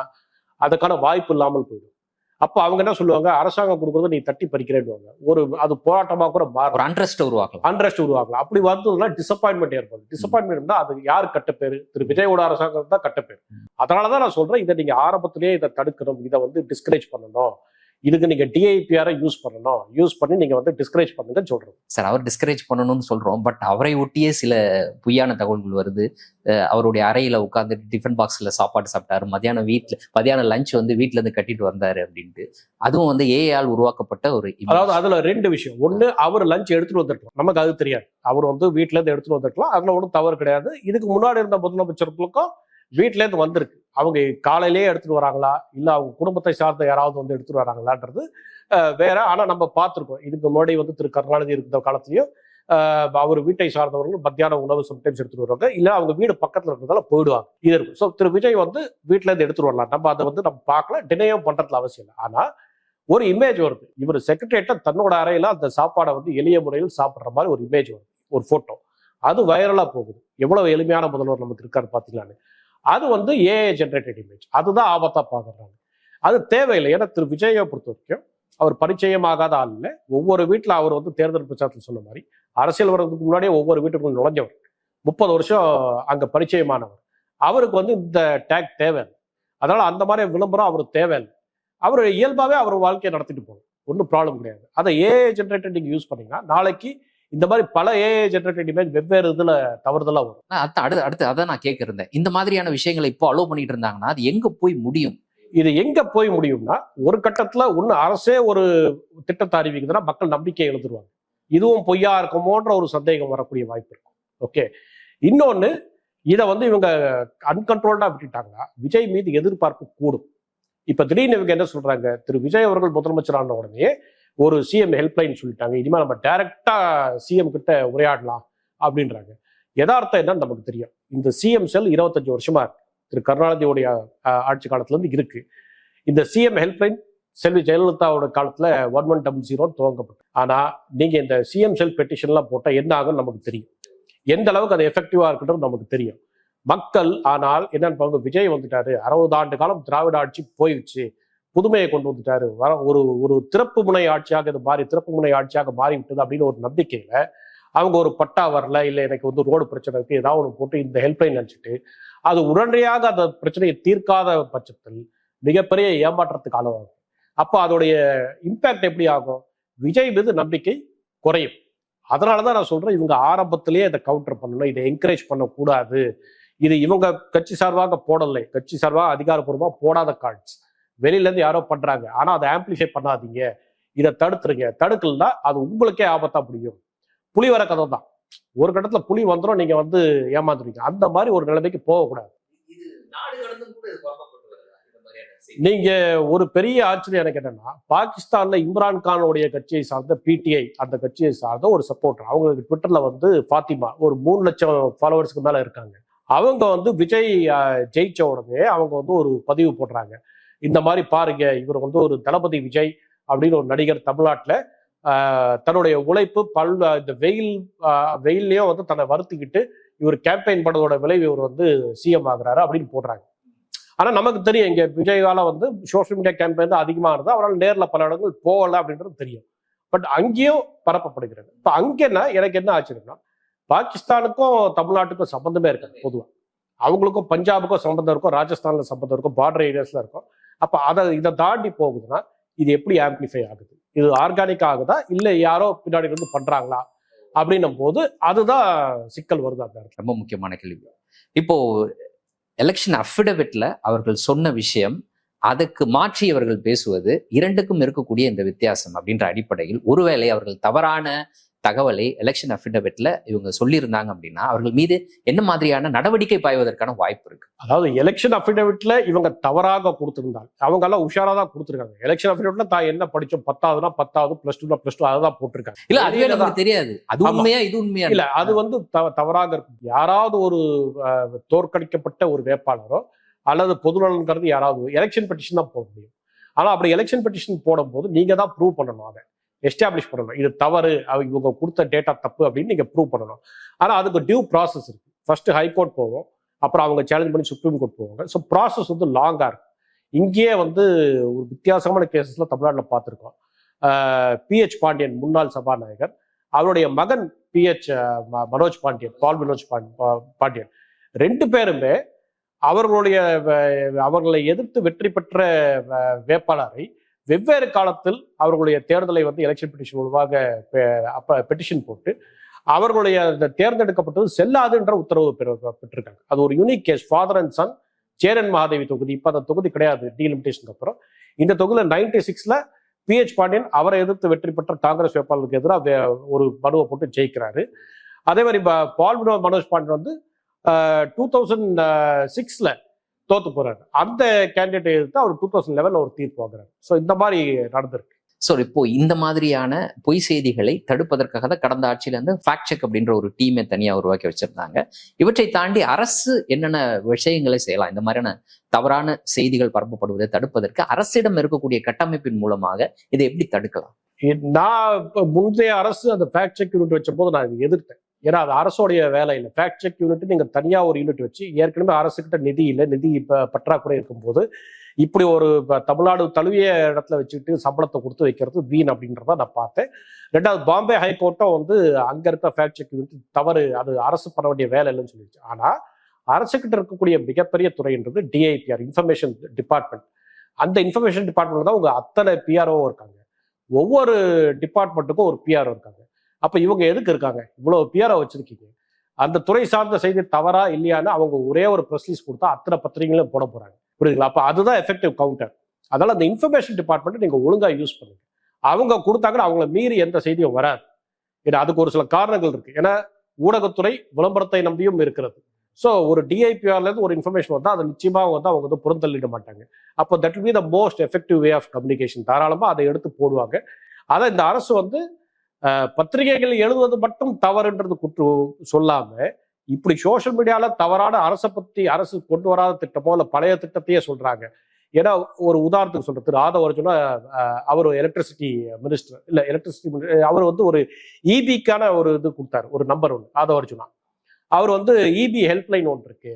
A: அதுக்கான வாய்ப்பு இல்லாமல் போயிடும். அப்ப அவங்க என்ன சொல்லுவாங்க, அரசாங்கம் கொடுக்குறத நீ தட்டி பறிக்கிறேன்னு அது போராட்டமாக கூட மாறும், அன்ட்ரஸ்ட் உருவாக்கலாம். அப்படி வந்ததுன்னா டிசப்பாயின்மெண்ட் ஏற்படும். டிசப்பாயின்மெண்ட் இருந்தா அது யாரு கட்டப்பேரு? திரு விஜயோட அரசாங்கம் தான் கட்டப்பேரு. அதனாலதான் நான் சொல்றேன், இதை நீங்க ஆரம்பத்திலேயே இதை தடுக்கணும், இதை வந்து டிஸ்கரேஜ் பண்ணணும். இதுக்கு நீங்க DIPR யூஸ் பண்ணணும், யூஸ் பண்ணி நீங்க வந்து டிஸ்கரேஜ் பண்ணுங்க சொல்றோம்.
C: சார், அவர் டிஸ்கரேஜ் பண்ணணும்னு சொல்றோம், பட் அவரை ஒட்டியே சில பொய்யான தகவல்கள் வருது. அவருடைய அறையில உட்கார்ந்து டிஃபன் பாக்ஸ்ல சாப்பாடு சாப்பிட்டாரு, மதியானம் லஞ்ச் வந்து வீட்டுல இருந்து கட்டிட்டு வந்தாரு அப்படின்ட்டு. அதுவும் வந்து AI உருவாக்கப்பட்ட ஒரு
A: அதாவது அதுல ரெண்டு விஷயம். ஒண்ணு, அவர் லஞ்ச் எடுத்துட்டு வந்துருக்கலாம், நமக்கு அது தெரியாது. அவர் வந்து வீட்டுல இருந்து எடுத்துட்டு வந்துருக்கலாம், அதுல ஒன்றும் தவறு கிடையாது. இதுக்கு முன்னாடி இருந்த முதலமைச்சர்களுக்கும் வீட்டுல இருந்து வந்திருக்கு. அவங்க காலையிலேயே எடுத்துட்டு வராங்களா இல்ல அவங்க குடும்பத்தை சார்ந்த யாராவது வந்து எடுத்துட்டு வராங்களான்றது வேற. ஆனா நம்ம பார்த்திருக்கோம், இதுக்கு முன்னாடி வந்து திரு கருணாநிதி இருக்கிற காலத்திலயும் அவர் வீட்டை சார்ந்தவர்கள் மத்தியான உணவு சம்டைம்ஸ் எடுத்துட்டு வருவாங்க, இல்ல அவங்க வீடு பக்கத்துல இருக்கிறதால போயிடுவாங்க. இது இருக்கும். ஸோ திரு விஜய் வந்து வீட்டுல இருந்து எடுத்துட்டு வரலாம், நம்ம அதை வந்து நம்ம பார்க்கல, டினையும் பண்றதுல அவசியம் இல்லை. ஆனா ஒரு இமேஜ் வருது, இவர் செக்ரட்டரியேட்டை தன்னோட அறையில அந்த சாப்பாடை வந்து எளிய முறையில் சாப்பிட்ற மாதிரி ஒரு இமேஜ் வருது, ஒரு போட்டோ. அது வைரலா போகுது. எவ்வளவு எளிமையான முதல்வர் நமக்கு இருக்காரு பாத்தீங்களான்னு. அது வந்து AI ஜென்ரேட்டட் இமேஜ். அதுதான் ஆபத்தா பாக்குறாங்க. அது தேவையில்லை. ஏன்னா திரு விஜயை பொறுத்த வரைக்கும் அவர் பரிச்சயமாகாத ஆள் இல்லை. ஒவ்வொரு வீட்டுல அவர் வந்து தேர்தல் பிரச்சாரத்தில் சொன்ன மாதிரி அரசியல் வர்றதுக்கு முன்னாடியே ஒவ்வொரு வீட்டுக்குள்ள நுழைஞ்சவர், 30 வருஷம் அங்க பரிச்சயமானவர். அவருக்கு வந்து இந்த டேக் தேவையில்லை. அதனால அந்த மாதிரி விளம்பரம் அவருக்கு தேவையில்லை. அவர் இயல்பாவே அவர் வாழ்க்கையை நடத்திட்டு போகணும், ஒன்றும் ப்ராப்ளம் கிடையாது. அதை AI ஜென்ரேட்டட் நீங்க யூஸ் பண்ணீங்கன்னா நாளைக்கு இந்த மாதிரி பல AI ஜெனரேட்டட் இமேஜ் வெவ்வேறு இதுல தவறுதலா வரும்.
C: அடுத்து அதை நான் கேட்கிறேன், இந்த மாதிரியான விஷயங்களை இப்போ அலோவ் பண்ணிட்டு இருந்தாங்கன்னா அது எங்க போய் முடியும்?
A: இது எங்க போய் முடியும்னா, ஒரு கட்டத்துல ஒண்ணு அரசே ஒரு திட்டத்தை அறிவிக்குதுன்னா மக்கள் நம்பிக்கை எழுதுருவாங்க, இதுவும் பொய்யா இருக்குமோன்ற ஒரு சந்தேகம் வரக்கூடிய வாய்ப்பு இருக்கும். ஓகே, இன்னொன்னு, இதை வந்து இவங்க அன்கண்ட்ரோல்டா விட்டுட்டாங்கன்னா விஜய் மீது எதிர்பார்ப்பு கூடும். இப்ப திடீர்னு இவங்க என்ன சொல்றாங்க, திரு விஜய் அவர்கள் முதலமைச்சரான உடனே ஒரு CM ஹெல்ப்லைன் சொல்லிட்டாங்க, இனிமேல் நம்ம டைரக்டா CM கிட்ட உரையாடலாம் அப்படின்றாங்க. யதார்த்தம் என்னன்னு நமக்கு தெரியும். இந்த CM செல் 25 வருஷமா இருக்கு, திரு கருணாநிதியோடைய ஆட்சி காலத்துல இருந்து இருக்கு. இந்த CM ஹெல்ப்லைன் செல்வி ஜெயலலிதாவோட காலத்துல 1100 துவங்கப்பட்டு. ஆனா நீங்க இந்த CM செல் பெட்டிஷன் எல்லாம் போட்டா என்ன ஆகும் நமக்கு தெரியும், எந்த அளவுக்கு அது எஃபெக்டிவா இருக்கட்டும் நமக்கு தெரியும். மக்கள் ஆனால் என்னன்னு விஜய் வந்துட்டாரு, 60 ஆண்டு காலம் திராவிட ஆட்சி போயிடுச்சு, புதுமையை கொண்டு வந்துட்டாரு, ஒரு திறப்பு முனை ஆட்சியாக இது மாறி திறப்பு முனை ஆட்சியாக மாறிவிட்டது அப்படின்னு ஒரு நம்பிக்கையில அவங்க ஒரு பட்டா வரல, இல்லை எனக்கு வந்து ரோடு பிரச்சனை இருக்கு, ஏதாவது ஒன்று போட்டு இந்த ஹெல்ப்லைன் நினைச்சிட்டு அது உடனடியாக அந்த பிரச்சனையை தீர்க்காத பட்சத்தில் மிகப்பெரிய ஏமாற்றத்துக்கு ஆளாகும். அப்போ அதோடைய இம்பேக்ட் எப்படி ஆகும்? விஜய் மீது நம்பிக்கை குறையும். அதனாலதான் நான் சொல்றேன், இவங்க ஆரம்பத்திலேயே இதை கவுண்டர் பண்ணணும், இதை என்கரேஜ் பண்ணக்கூடாது. இது இவங்க கட்சி சார்பாக போடலை, கட்சி சார்பாக அதிகாரப்பூர்வமா போடாத கார்ட்ஸ், வெளியில இருந்து யாரோ பண்றாங்க. ஆனா அதை ஆம்பிளிஃபை பண்ணாதீங்க, இதை தடுத்துருங்க. தடுக்கலன்னா அது உங்களுக்கே ஆபத்தா முடியும். புலிவர கதை தான். ஒரு கட்டத்துல புலி வந்துடும், நீங்க வந்து ஏமாந்துருவீங்க. அந்த மாதிரி ஒரு நிலைமைக்கு போகக்கூடாது. நீங்க ஒரு பெரிய ஆச்சரியம் எனக்கு என்னன்னா, பாகிஸ்தான்ல இம்ரான் கானுடைய கட்சியை சார்ந்த பிடிஐ, அந்த கட்சியை சார்ந்த ஒரு சப்போர்ட்டர், அவங்களுக்கு ட்விட்டர்ல வந்து ஃபாத்திமா ஒரு 3 லட்சம் ஃபாலோவர்ஸ்க்கு மேல இருக்காங்க. அவங்க வந்து விஜய் ஜெயிச்ச உடனே அவங்க வந்து ஒரு பதிவு போடுறாங்க, இந்த மாதிரி பாருங்க, இவர் வந்து ஒரு தளபதி விஜய் அப்படின்னு ஒரு நடிகர் தமிழ்நாட்டுல தன்னுடைய உழைப்பு இந்த வெயிலையும் வந்து தன்னை வருத்திக்கிட்டு இவர் கேம்பெயின் பண்ணதோட விளைவு இவர் வந்து சிஎம் ஆகுறாரு அப்படின்னு போடுறாங்க. ஆனா நமக்கு தெரியும், இங்க விஜயால வந்து சோசியல் மீடியா கேம்பெயின் தான் அதிகமா இருந்தது, அவரால் நேரில் பல இடங்கள் போகல அப்படின்றது தெரியும். பட் அங்கேயும் பரப்பப்படுகிறது. இப்ப அங்கன்னா எனக்கு என்ன ஆச்சுன்னா, பாகிஸ்தானுக்கும் தமிழ்நாட்டுக்கும் சம்பந்தமே இருக்காது. பொதுவாக அவங்களுக்கும் பஞ்சாபுக்கும் சம்பந்தம் இருக்கும், ராஜஸ்தான்ல சம்பந்தம் இருக்கும், பார்டர் ஏரியாஸ்ல இருக்கும். அப்ப இதை தாண்டி போகுதுன்னா இது எப்படி ஆம்பிளிஃபை ஆகுது, இது ஆர்கானிக் ஆகுதா இல்ல யாரோ பின்னாடி இருந்து பண்றாங்களா அப்படின்னும் போது அதுதான் சிக்கல் வருது. அந்த
C: ரொம்ப முக்கியமான கேள்வி. இப்போ எலெக்ஷன் அஃபிடவிட்ல அவர்கள் சொன்ன விஷயம், அதுக்கு மாற்றி அவர்கள் பேசுவது, இரண்டுக்கும் இருக்கக்கூடிய இந்த வித்தியாசம் அப்படின்ற அடிப்படையில் ஒருவேளை அவர்கள் தவறான தகவலை எலெக்ஷன் அஃபிடவிட்ல இவங்க சொல்லியிருந்தாங்க அப்படின்னா அவர்கள் மீது என்ன மாதிரியான நடவடிக்கை பாய்வதற்கான வாய்ப்பு இருக்கு?
A: அதாவது எலெக்ஷன் அஃபிடவிட்ல இவங்க தவறாக கொடுத்திருந்தாங்க, அவங்க எல்லாம் உஷாரா தான் கொடுத்துருக்காங்க. எலெக்ஷன் அஃபிடவிட்ல தான் என்ன படிச்சோம், 10ஆவதுனா 10ஆவது, +2னா +2 அதான் போட்டிருக்காங்க.
C: இல்ல அதுவே நமக்கு தெரியாது, அது உண்மையா இது உண்மையா
A: இல்ல, அது வந்து தவறாக இருக்கும். யாராவது ஒரு தோற்கடிக்கப்பட்ட ஒரு வேட்பாளரோ அல்லது பொதுநலன் கருதி யாராவது எலெக்ஷன் பெட்டிஷன் தான் போட முடியும். ஆனா அப்படி எலெக்ஷன் பெட்டிஷன் போடும் போது நீங்க தான் ப்ரூவ் பண்ணணும், அதை எஸ்டாப்ளிஷ் பண்ணணும், இது தவறு, இவங்க கொடுத்த டேட்டா தப்பு அப்படின்னு நீங்க ப்ரூவ் பண்ணணும். ஆனா அதுக்கு டியூ ப்ராசஸ் இருக்கு. ஃபர்ஸ்ட் ஹைகோர்ட் போவோம், அப்புறம் அவங்க சேலஞ்ச் பண்ணி சுப்ரீம் கோர்ட் போவாங்க. ஸோ ப்ராசஸ் வந்து லாங்கா இருக்கும். இங்கேயே வந்து ஒரு வித்தியாசமான கேசஸ்ல தமிழ்நாட்டில் பார்த்துருக்கோம். PH பாண்டியன் முன்னாள் சபாநாயகர், அவருடைய மகன் PH மனோஜ் பாண்டியன், பால் வினோஜ் பாண்டியன், 2 பேருமே அவர்களை எதிர்த்து வெற்றி பெற்ற வேட்பாளரை வெவ்வேறு காலத்தில் அவர்களுடைய தேர்தலை வந்து எலெக்ஷன் பெட்டிஷன் மூலமாக பெட்டிஷன் போட்டு அவர்களுடைய தேர்ந்தெடுக்கப்பட்டது செல்லாதுன்ற உத்தரவு பெற்றிருக்காங்க. அது ஒரு unique case. Father and son, Cheran Mahadevi தொகுதி. இப்ப அந்த தொகுதி கிடையாது டீலிமிட்டேஷனுக்கு அப்புறம். இந்த தொகுதியில் 96ல PH பாண்டியன் அவரை எதிர்த்து வெற்றி பெற்ற காங்கிரஸ் வேட்பாளருக்கு எதிராக ஒரு மனுவை போட்டு ஜெயிக்கிறாரு. அதே மாதிரி பால் மனோஜ் பாண்டியன் வந்து 2006ல தோத்து போறாரு. அந்த கேண்டிடேட் எடுத்து அவர் 2011 ஒரு தீர்ப்பு வாங்குறாரு. ஸோ இந்த மாதிரி நடந்திருக்கு.
C: ஸோ இப்போ இந்த மாதிரியான பொய் செய்திகளை தடுப்பதற்காக தான் கடந்த ஆட்சியில இருந்து ஃபேக்ட் செக் அப்படின்ற ஒரு டீமை தனியாக உருவாக்கி வச்சிருந்தாங்க. இவற்றை தாண்டி அரசு என்னென்ன விஷயங்களை செய்யலாம், இந்த மாதிரியான தவறான செய்திகள் பரப்பப்படுவதை தடுப்பதற்கு அரசிடம் இருக்கக்கூடிய கட்டமைப்பின் மூலமாக இதை எப்படி தடுக்கலாம்?
A: நான் முந்தைய அரசு அந்த ஃபேக்ட் செக் யூனிட் வச்ச போது நான் இதை எதிர்த்தேன். ஏன்னா அது அரசோடைய வேலை இல்லை. ஃபேக்ட் செக் யூனிட் நீங்க தனியா ஒரு யூனிட் வச்சு, ஏற்கனவே அரசுகிட்ட நிதி இல்லை, நிதி பற்றாக்குறை இருக்கும்போது இப்படி ஒரு தமிழ்நாடு தழுவிய இடத்துல வச்சுக்கிட்டு சம்பளத்தை கொடுத்து வைக்கிறது வீண் அப்படின்றத நான் பார்த்தேன். 2வது பாம்பே ஹைகோர்ட்டும் வந்து அங்க இருக்க ஃபேக்ட் செக் யூனிட் தவறு, அது அரசு பண்ண வேண்டிய வேலை இல்லைன்னு சொல்லிடுச்சு. ஆனா அரசுகிட்ட இருக்கக்கூடிய மிகப்பெரிய துறைன்றது DIPR, இன்ஃபர்மேஷன் டிபார்ட்மெண்ட். அந்த இன்ஃபர்மேஷன் டிபார்ட்மெண்ட் தான் உங்க அத்தனை PRO இருக்காங்க. ஒவ்வொரு டிபார்ட்மெண்ட்டுக்கும் ஒரு PRO இருக்காங்க. அப்ப இவங்க எதுக்கு இருக்காங்க? இவ்வளவு PRO வச்சிருக்கீங்க, அந்த துறை சார்ந்த செய்தி தவறா இல்லையான்னு அவங்க ஒரே ஒரு ப்ரெஸ் ரிலீஸ் கொடுத்தா அத்தனை பத்திரிகைகளும் போட போறாங்க. புரியுதுங்களா? அப்ப அதுதான் எஃபெக்டிவ் கவுண்டர். அதனால அந்த இன்ஃபர்மேஷன் டிபார்ட்மெண்ட் நீங்க ஒழுங்கா யூஸ் பண்ணுங்க. அவங்க கொடுத்தாங்கன்னா அவங்கள மீறி எந்த செய்தியும் வராது. ஏன்னா அதுக்கு ஒரு சில காரணங்கள் இருக்கு. ஏன்னா ஊடகத்துறை விளம்பரத்தை நம்பியும் இருக்கிறது. ஸோ ஒரு DIPRல இருந்து ஒரு இன்ஃபர்மேஷன் வந்தால் அதை நிச்சயமாக வந்து அவங்க வந்து புறந்தள்ளிட மாட்டாங்க. அப்போ that will be the most effective way of communication. தாராளமாக அதை எடுத்து போடுவாங்க. அதை இந்த அரசு வந்து பத்திரிகைகள் எழுதுவது மட்டும் தவறுன்றது சொல்லாம, இப்படி சோசியல் மீடியால தவறான அரசு கொண்டு வராத திட்டமோ இல்ல பழைய திட்டத்தையே சொல்றாங்க. ஏன்னா ஒரு உதாரணத்துக்கு சொல்ற திரு ஆதவ அர்ஜுனா, அவர் எலக்ட்ரிசிட்டி மினிஸ்டர், இல்ல எலக்ட்ரிசிட்டி அவர் வந்து ஒரு EBக்கான ஒரு இது கொடுத்தாரு, ஒரு நம்பர் ஒன்று. ஆதவ அர்ஜுனா அவர் வந்து EB ஹெல்ப்லைன் ஒன்று இருக்கு,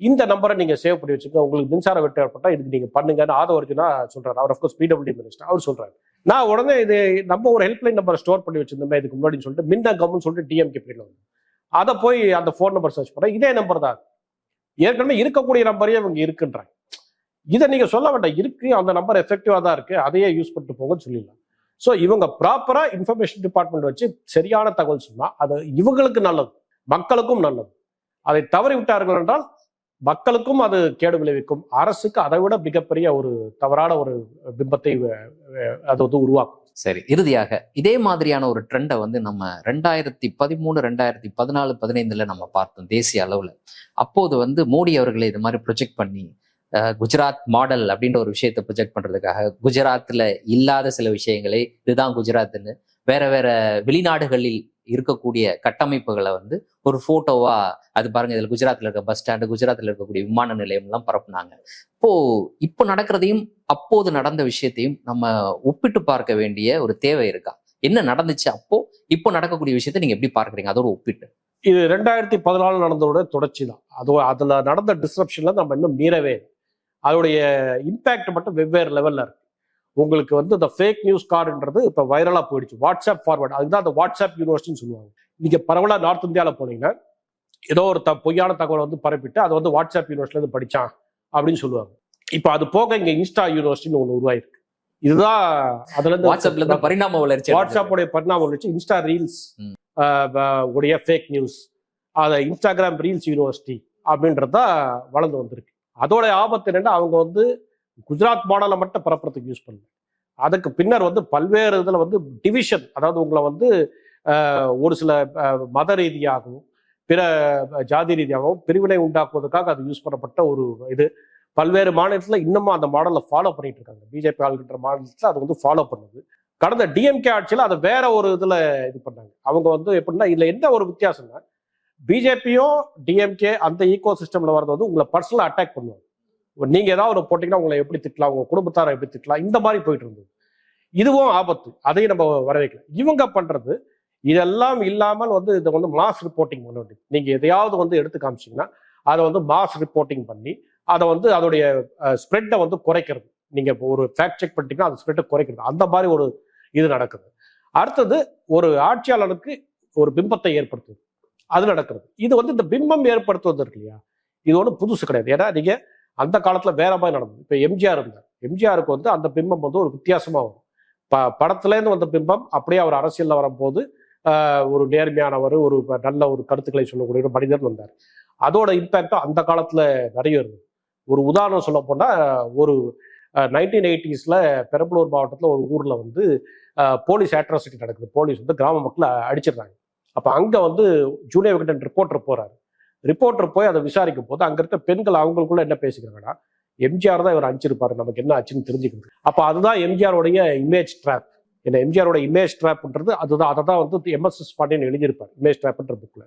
A: இந்த நம்பரை நீங்க சேவ் பண்ணி வச்சுக்கோங்க, உங்களுக்கு மின்சார வெட்டு ஏற்பட்டா இதுக்கு நீங்க பண்ணுங்கன்னு ஆதவ அர்ஜுனா சொல்றாரு. அவர் அஃப்கோர்ஸ் PWD மினிஸ்டர். அவர் சொல்றாரு, நான் உடனே இது நம்ம ஒரு ஹெல்ப்லைன் நம்பரை ஸ்டோர் பண்ணி வச்சிருந்தோமே இதுக்கு முன்னாடின்னு சொல்லிட்டு மின்னகம்னு சொல்லிட்டு DMK பீரியட்ல வந்து அதை போய் அந்த ஃபோன் நம்பர் சர்ச் பண்ண இதே நம்பர் தான், ஏற்கனவே இருக்கக்கூடிய நம்பரே அவங்க இருக்குன்றாங்க. இதை நீங்க சொல்ல வேண்டாம், இருக்கு அந்த நம்பர் எஃபெக்டிவா தான் இருக்கு, அதையே யூஸ் பண்ணிட்டு போங்கன்னு சொல்லிடலாம். ஸோ இவங்க ப்ராப்பரா இன்ஃபர்மேஷன் டிபார்ட்மெண்ட் வச்சு சரியான தகவல் சொன்னா அது இவங்களுக்கு நல்லது, மக்களுக்கும் நல்லது. அதை தவறி விட்டார்கள் என்றால் மக்களுக்கும் அது கேடு விளைவிக்கும், அரசுக்கு அதை விட மிகப்பெரிய ஒரு தவறான ஒரு பிம்பத்தை அது வந்து உருவாக்கும்.
C: சரி, இறுதியாக இதே மாதிரியான ஒரு ட்ரெண்டை வந்து நம்ம 2013, 2014, 15 நம்ம பார்த்தோம் தேசிய அளவுல. அப்போது வந்து மோடி அவர்களை இது மாதிரி ப்ரொஜெக்ட் பண்ணி குஜராத் மாடல் அப்படின்ற ஒரு விஷயத்தை ப்ரொஜெக்ட் பண்றதுக்காக குஜராத்ல இல்லாத சில விஷயங்களை இதுதான் குஜராத்னு வேற வேற வெளிநாடுகளில் இருக்கக்கூடிய கட்டமைப்புகளை வந்து ஒரு போட்டோவா அது பாருங்க இதுல குஜராத்ல இருக்க பஸ் ஸ்டாண்டு, குஜராத்ல இருக்கக்கூடிய விமான நிலையம் எல்லாம் பரப்புனாங்க. இப்போ நடக்கிறதையும் அப்போது நடந்த விஷயத்தையும் நம்ம ஒப்பிட்டு பார்க்க வேண்டிய ஒரு தேவை இருக்கா? என்ன நடந்துச்சு அப்போ, இப்போ நடக்கக்கூடிய விஷயத்தை நீங்க எப்படி பார்க்குறீங்க அதோட ஒப்பிட்டு?
A: இது 2014 நடந்ததோட தொடர்ச்சி தான். அதுல நடந்த டிஸ்ரப்ஷன்ல நம்ம இன்னும் மீறவே இல்லை. அதோடைய இம்பேக்ட் மட்டும் வெவ்வேறு லெவல்ல இருக்கு. உங்களுக்கு வந்து இந்த ஃபேக் நியூஸ் கார்டுன்றது இப்போ வைரலாக போயிடுச்சு. வாட்ஸ்அப் ஃபார்வர்ட், அதுதான் அந்த வாட்ஸ்அப் யூனிவர்சிட்டின்னு சொல்லுவாங்க. நீங்கள் பரவலாக நார்த் இந்தியாவில் போனீங்கன்னா ஏதோ ஒரு பொய்யான தகவலை வந்து பரப்பிட்டு அதை வந்து வாட்ஸ்அப் யூனிவர்சிட்டிலேருந்து படித்தான் அப்படின்னு சொல்லுவாங்க. இப்போ அது போக இங்கே இன்ஸ்டா யூனிவர்சிட்டின்னு ஒன்று உருவாயிருக்கு. இதுதான் அதுல இருந்து
C: வாட்ஸ்அப்ல இருந்து பரிணாம வளர்ச்சி,
A: வாட்ஸ்அப்போடைய பரிணாம வளர்ச்சி. இன்ஸ்டா ரீல்ஸ் உடைய ஃபேக் நியூஸ், அதை இன்ஸ்டாகிராம் ரீல்ஸ் யூனிவர்சிட்டி அப்படின்றது தான் வளர்ந்து வந்திருக்கு. அதோட ஆபத்து என்னன்னா, அவங்க வந்து குஜராத் மாடலை மட்டும் பரப்புறதுக்கு யூஸ் பண்ணல. அதுக்கு பின்னர் வந்து பல்வேறு இதில் வந்து டிவிஷன், அதாவது உங்களை வந்து ஒரு சில மத ரீதியாகவும் பிற ஜாதி ரீதியாகவும் பிரிவினை உண்டாக்குவதற்காக அது யூஸ் பண்ணப்பட்ட ஒரு இது. பல்வேறு மாநிலத்தில் இன்னமும் அந்த மாடலை ஃபாலோ பண்ணிட்டு இருக்காங்க. பிஜேபி ஆளுகின்ற மாநிலத்தில் அது வந்து ஃபாலோ பண்ணுது. கடந்த டிஎம்கே ஆட்சியில் அதை வேற ஒரு இதில் இது பண்ணாங்க. அவங்க வந்து எப்படின்னா, இதில் எந்த ஒரு வித்தியாசம்னா, பிஜேபியும் டிஎம்கே அந்த ஈகோ சிஸ்டம்ல வர்றது வந்து உங்களை பர்சனலாக அட்டாக் பண்ணுவாங்க. நீங்க ஏதாவது ஒரு போட்டீங்கன்னா உங்களை எப்படி திட்டலாம், உங்க குடும்பத்தாரை எப்படி திட்டலாம், இந்த மாதிரி போயிட்டு இருந்தது. இதுவும் ஆபத்து, அதையும் நம்ம வரவேற்கலாம். இவங்க பண்றது இதெல்லாம் இல்லாமல் வந்து இதை வந்து மாஸ் ரிப்போர்ட்டிங் பண்ண வேண்டியது. நீங்க எதையாவது வந்து எடுத்து காமிச்சிங்கன்னா அதை வந்து மாஸ் ரிப்போர்ட்டிங் பண்ணி அதை வந்து அதோடைய ஸ்ப்ரெட்டை வந்து குறைக்கிறது. நீங்க ஒரு ஃபேக்ட் செக் பண்ணிட்டீங்கன்னா அது ஸ்ப்ரெட்டை குறைக்கிறது. அந்த மாதிரி ஒரு இது நடக்குது. அடுத்தது ஒரு ஆட்சியாளருக்கு ஒரு பிம்பத்தை ஏற்படுத்துது, அது நடக்கிறது. இது வந்து இந்த பிம்பம் ஏற்படுத்துவது இருக்கு இல்லையா, இது ஒன்றும் புதுசு கிடையாது. ஏன்னா நீங்க அந்த காலத்துல வேற மாதிரி நடந்தது. இப்ப எம்ஜிஆர் இருந்தார். எம்ஜிஆருக்கு வந்து அந்த பிம்பம் வந்து ஒரு வித்தியாசமா வரும். படத்துலேருந்து வந்த பிம்பம் அப்படியே அவர் அரசியல்ல வரும்போது ஒரு நேர்மையானவர், ஒரு நல்ல ஒரு கருத்துக்களை சொல்லக்கூடிய ஒரு மனிதர் வந்தார். அதோட இம்பேக்டும் அந்த காலத்துல நிறைய இருந்தது. ஒரு உதாரணம் சொல்ல போனா, ஒரு 1980s பெரம்பலூர் மாவட்டத்துல ஒரு ஊர்ல வந்து போலீஸ் அட்ராசிட்டி நடக்குது. போலீஸ் வந்து கிராம மக்களை அடிச்சிடுறாங்க. அப்ப அங்க வந்து ஜூனியர் விகடன் ரிப்போர்ட்டர் போறாரு. ரிப்போர்ட்டர் போய் அதை விசாரிக்கும் போது அங்க இருக்க பெண்கள் அவங்களுக்குள்ள என்ன பேசிக்கிறாங்கன்னா, எம்ஜிஆர் தான் இவர் அனுப்பிச்சிருப்பாரு, நமக்கு என்ன ஆச்சுன்னு தெரிஞ்சுக்கிறது. அப்ப அதுதான் எம்ஜிஆருடைய இமேஜ் ட்ராப். என்ன எம்ஜிஆரோட இமேஜ் ட்ராப்ன்றது அதுதான். அதை தான் வந்து எம்எஸ்எஸ் பாண்டியன் எழுதியிருப்பார் இமேஜ் ட்ராப்ன்ற புக்ல.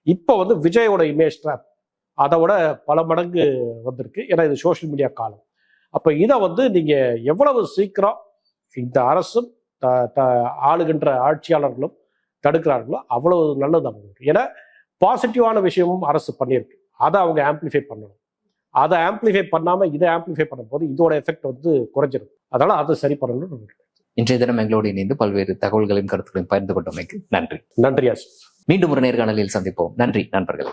A: இப்போ வந்து விஜயோட இமேஜ் ட்ராப் அதை விட பல மடங்கு வந்திருக்கு. ஏன்னா இது சோசியல் மீடியா காலம். அப்ப இதை வந்து நீங்க எவ்வளவு சீக்கிரம் இந்த அரசும் ஆளுகின்ற ஆட்சியாளர்களும் தடுக்கிறார்களோ அவ்வளவு நல்லது அவங்களுக்கு. ஏன்னா பாசிட்டிவான விஷயமும் அரசு பண்ணியிருக்கு. அதை அவங்க ஆம்பிளிஃபை பண்ணணும். அதை ஆம்பிளிஃபை பண்ணாம இதை ஆம்பிளிஃபை பண்ணும் போது இதோட எஃபெக்ட் வந்து குறைஞ்சிடும். அதனால அதை சரி பண்ணணும்னு.
C: இன்றைய தினம் எங்களோடு இணைந்து பல்வேறு தகவல்களையும் கருத்துக்களையும் பகிர்ந்து கொண்டமைக்கு நன்றி.
A: நன்றி.
C: மீண்டும் ஒரு நேர்காணலில் சந்திப்போம். நன்றி நண்பர்களே.